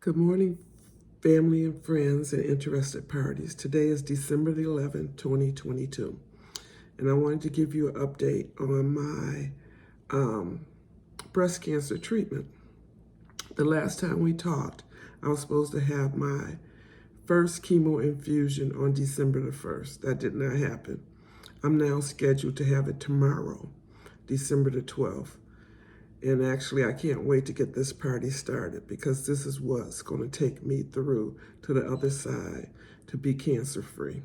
Good morning, family and friends and interested parties. Today is December the 11th, 2022, and I wanted to give you an update on my breast cancer treatment. The last time we talked, I was supposed to have my first chemo infusion on December the 1st. That did not happen. I'm now scheduled to have it tomorrow, December the 12th. And actually, I can't wait to get this party started because this is what's going to take me through to the other side to be cancer-free.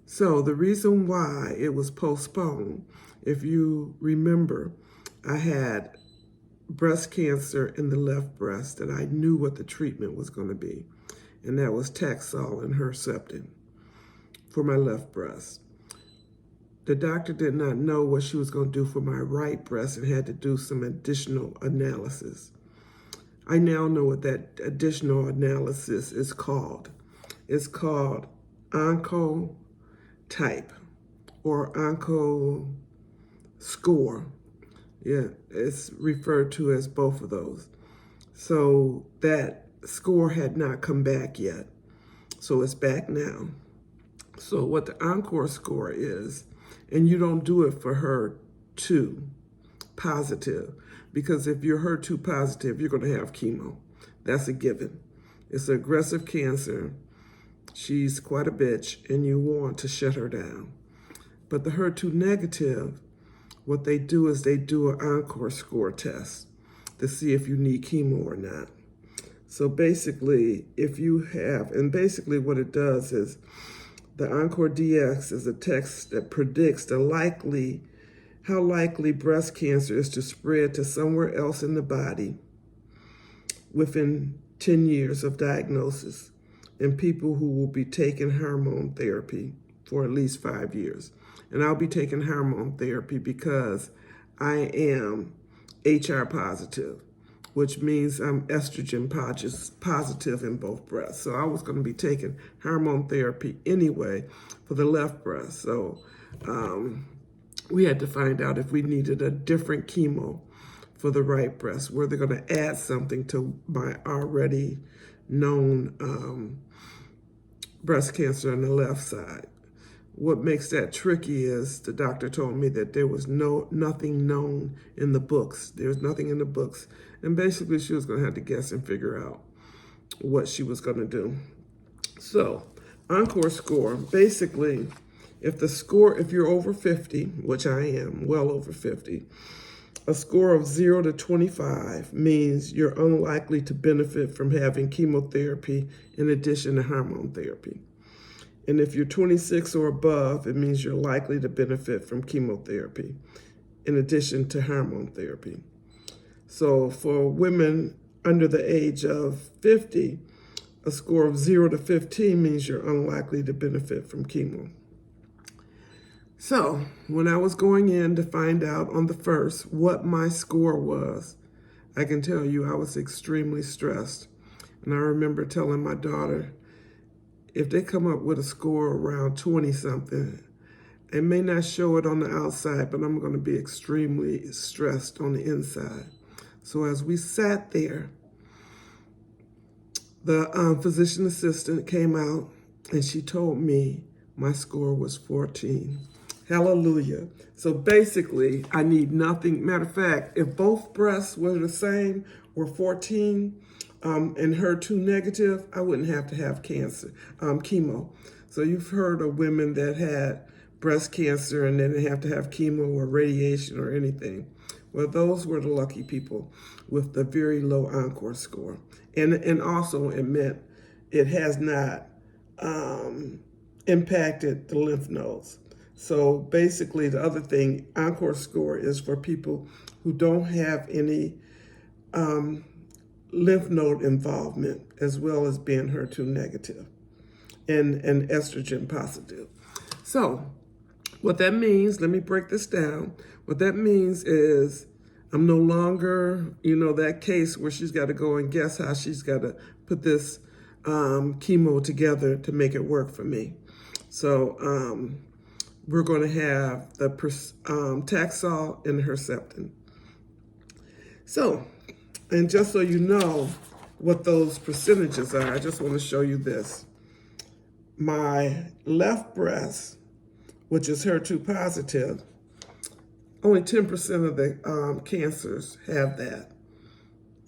So the reason why it was postponed, if you remember, I had breast cancer in the left breast and I knew what the treatment was going to be. And that was Taxol and Herceptin for my left breast. The doctor did not know what she was going to do for my right breast and had to do some additional analysis. I now know what that additional analysis is called. It's called oncotype or onco score. Yeah, it's referred to as both of those. So that score had not come back yet. So it's back now. So what the encore score is, and you don't do it for HER2 positive, because if you're HER2 positive, you're going to have chemo. That's a given. It's an aggressive cancer. She's quite a bitch, and you want to shut her down. But the HER2 negative, what they do is they do an encore score test to see if you need chemo or not. So basically, if you have, and basically what it does is, the Encore DX is a test that predicts how likely breast cancer is to spread to somewhere else in the body within 10 years of diagnosis in people who will be taking hormone therapy for at least 5 years. And I'll be taking hormone therapy because I am HR positive, which means I'm estrogen positive in both breasts. So I was going to be taking hormone therapy anyway for the left breast. So we had to find out if we needed a different chemo for the right breast, where they're going to add something to my already known breast cancer on the left side. What makes that tricky is the doctor told me that there was nothing known in the books. There's nothing in the books. And basically she was going to have to guess and figure out what she was going to do. So, Encore score, basically, if you're over 50, which I am, well over 50, a score of 0 to 25 means you're unlikely to benefit from having chemotherapy in addition to hormone therapy. And if you're 26 or above, it means you're likely to benefit from chemotherapy in addition to hormone therapy. So for women under the age of 50, a score of 0 to 15 means you're unlikely to benefit from chemo. So when I was going in to find out on the 1st what my score was, I can tell you I was extremely stressed. And I remember telling my daughter, if they come up with a score around 20-something, it may not show it on the outside, but I'm going to be extremely stressed on the inside. So as we sat there, the physician assistant came out and she told me my score was 14. Hallelujah. So basically, I need nothing. Matter of fact, if both breasts were the same, were 14, and HER2 negative, I wouldn't have to have chemo. So you've heard of women that had breast cancer and they didn't have to have chemo or radiation or anything. Well, those were the lucky people with the very low Encore score. And also it meant it has not impacted the lymph nodes. So basically the other thing, Encore score is for people who don't have any lymph node involvement, as well as being HER2 negative and estrogen positive. So what that means, let me break this down. What that means is I'm no longer, that case where she's got to go and guess how she's got to put this chemo together to make it work for me. So we're going to have the Taxol and Herceptin. So, and just so you know, what those percentages are. I just want to show you this. My left breast, which is HER2 positive, only 10% of the cancers have that.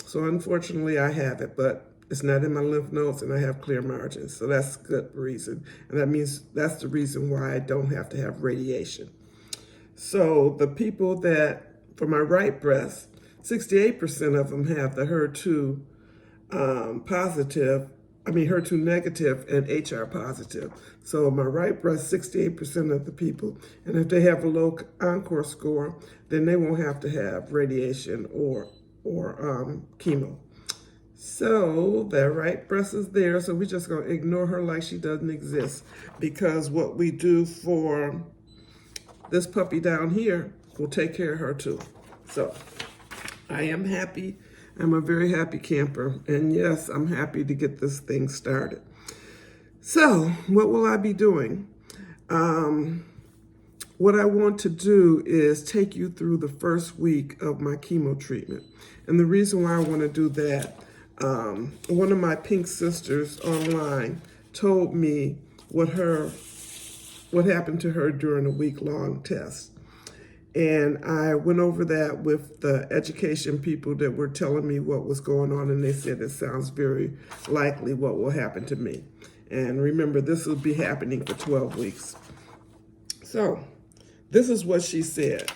So unfortunately, I have it, but it's not in my lymph nodes and I have clear margins. So that's a good reason. And that means that's the reason why I don't have to have radiation. So the people that, for my right breast, 68% of them have the HER2 HER2 negative and HR positive. So my right breast, 68% of the people. And if they have a low encore score, then they won't have to have radiation or chemo. So the right breast is there. So we're just going to ignore her like she doesn't exist, because what we do for this puppy down here will take care of her too. So I am happy. I'm a very happy camper. And yes, I'm happy to get this thing started. So what will I be doing? What I want to do is take you through the first week of my chemo treatment. And the reason why I want to do that, one of my pink sisters online told me what happened to her during a week-long test. And I went over that with the education people that were telling me what was going on, and they said it sounds very likely what will happen to me. And remember, this will be happening for 12 weeks. So this is what she said.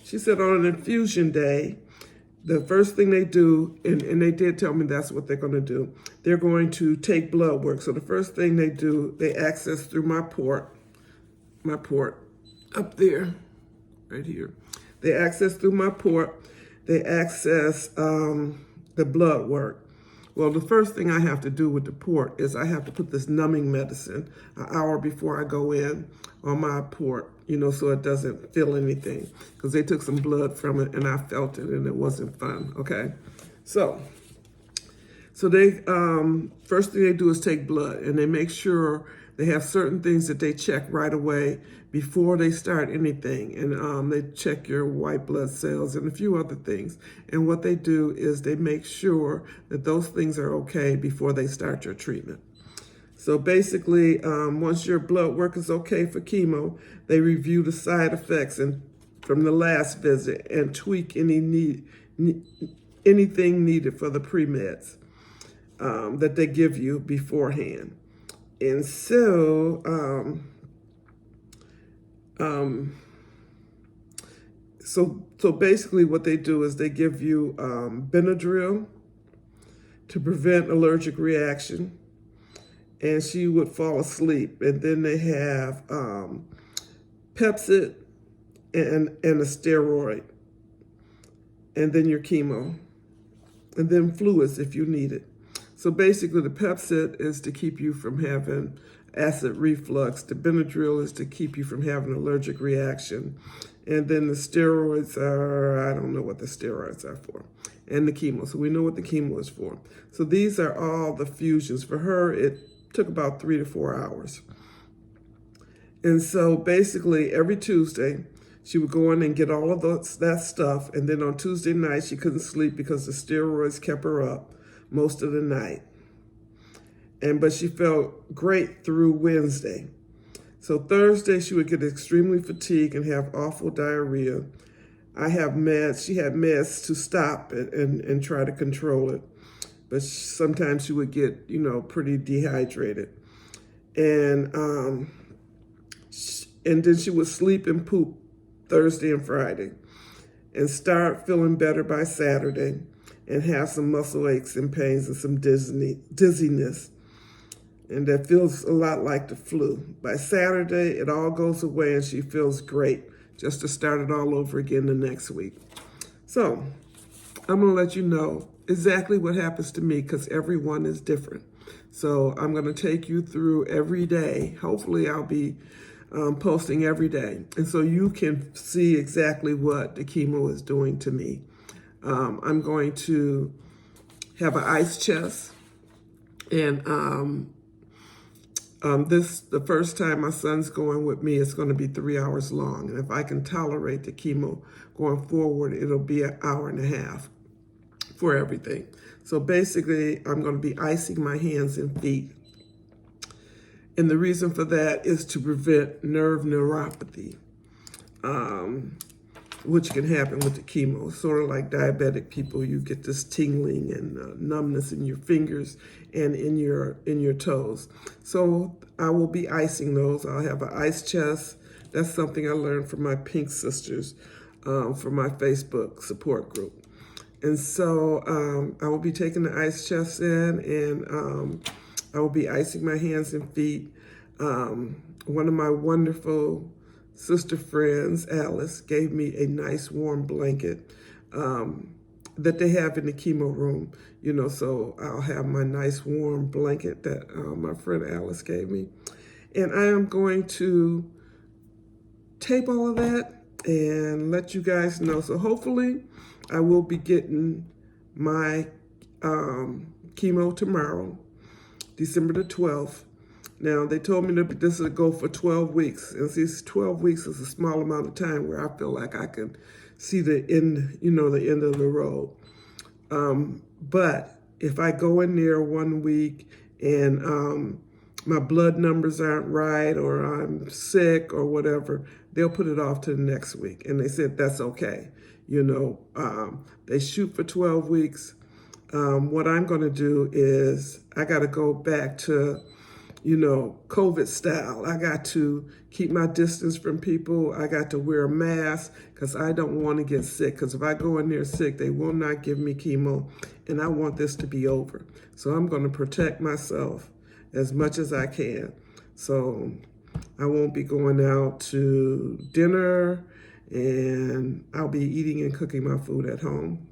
She said on an infusion day, the first thing they do, and they did tell me that's what they're going to do, they're going to take blood work. So the first thing they do, they access through my port up there, right here. They access through my port. They access the blood work. Well, the first thing I have to do with the port is I have to put this numbing medicine an hour before I go in on my port, so it doesn't feel anything, because they took some blood from it and I felt it and it wasn't fun, okay? So they, first thing they do is take blood, and they make sure they have certain things that they check right away before they start anything. And they check your white blood cells and a few other things. And what they do is they make sure that those things are okay before they start your treatment. So basically, once your blood work is okay for chemo, they review the side effects from the last visit and tweak anything needed for the pre-meds that they give you beforehand. And so, so basically what they do is they give you Benadryl to prevent allergic reaction, and she would fall asleep. And then they have Pepsid and a steroid, and then your chemo, and then fluids if you need it. So basically, the Pepsid is to keep you from having acid reflux. The Benadryl is to keep you from having an allergic reaction. And then the steroids are, I don't know what the steroids are for. And the chemo. So we know what the chemo is for. So these are all the fusions. For her, it took about 3 to 4 hours. And so basically, every Tuesday, she would go in and get all of that stuff. And then on Tuesday night, she couldn't sleep because the steroids kept her up most of the night. But she felt great through Wednesday. So Thursday, she would get extremely fatigued and have awful diarrhea. I have meds. She had meds to stop it and try to control it. But sometimes she would get, pretty dehydrated. And then she would sleep and poop Thursday and Friday and start feeling better by Saturday and have some muscle aches and pains and some dizziness. And that feels a lot like the flu. By Saturday, it all goes away and she feels great, just to start it all over again the next week. So I'm going to let you know exactly what happens to me, because everyone is different. So I'm going to take you through every day. Hopefully I'll be posting every day. And so you can see exactly what the chemo is doing to me. I'm going to have an ice chest, and the first time my son's going with me, it's going to be 3 hours long. And if I can tolerate the chemo going forward, it'll be an hour and a half for everything. So basically, I'm going to be icing my hands and feet. And the reason for that is to prevent nerve neuropathy, which can happen with the chemo. Sort of like diabetic people, you get this tingling and numbness in your fingers and in your toes. So I will be icing those. I'll have an ice chest. That's something I learned from my Pink Sisters from my Facebook support group. And so I will be taking the ice chest in, and I will be icing my hands and feet. One of my wonderful sister friends, Alice, gave me a nice warm blanket that they have in the chemo room, you know, so I'll have my nice warm blanket that my friend Alice gave me. And I am going to tape all of that and let you guys know. So hopefully I will be getting my chemo tomorrow, December the 12th. Now, they told me that this would go for 12 weeks. And see, 12 weeks is a small amount of time where I feel like I can see the end, you know, the end of the road. But if I go in there 1 week and my blood numbers aren't right, or I'm sick or whatever, they'll put it off to the next week. And they said that's okay. You know, they shoot for 12 weeks. What I'm going to do is I got to go back to, you know, COVID style. I got to keep my distance from people. I got to wear a mask because I don't want to get sick. Because if I go in there sick, they will not give me chemo. And I want this to be over. So I'm going to protect myself as much as I can. So I won't be going out to dinner, and I'll be eating and cooking my food at home.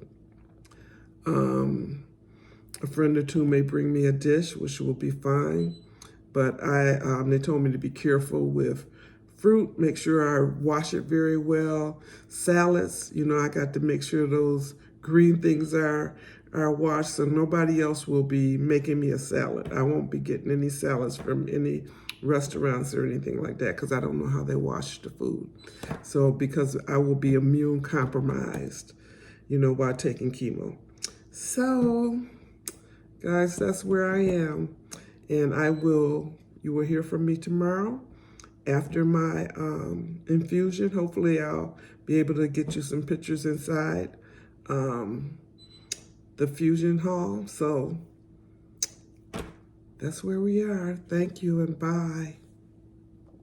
A friend or two may bring me a dish, which will be fine. But they told me to be careful with fruit, make sure I wash it very well. Salads, you know, I got to make sure those green things are washed, so nobody else will be making me a salad. I won't be getting any salads from any restaurants or anything like that because I don't know how they wash the food. So because I will be immune compromised, you know, while taking chemo. So, guys, that's where I am. And you will hear from me tomorrow after my infusion. Hopefully I'll be able to get you some pictures inside the fusion hall. So that's where we are. Thank you and bye.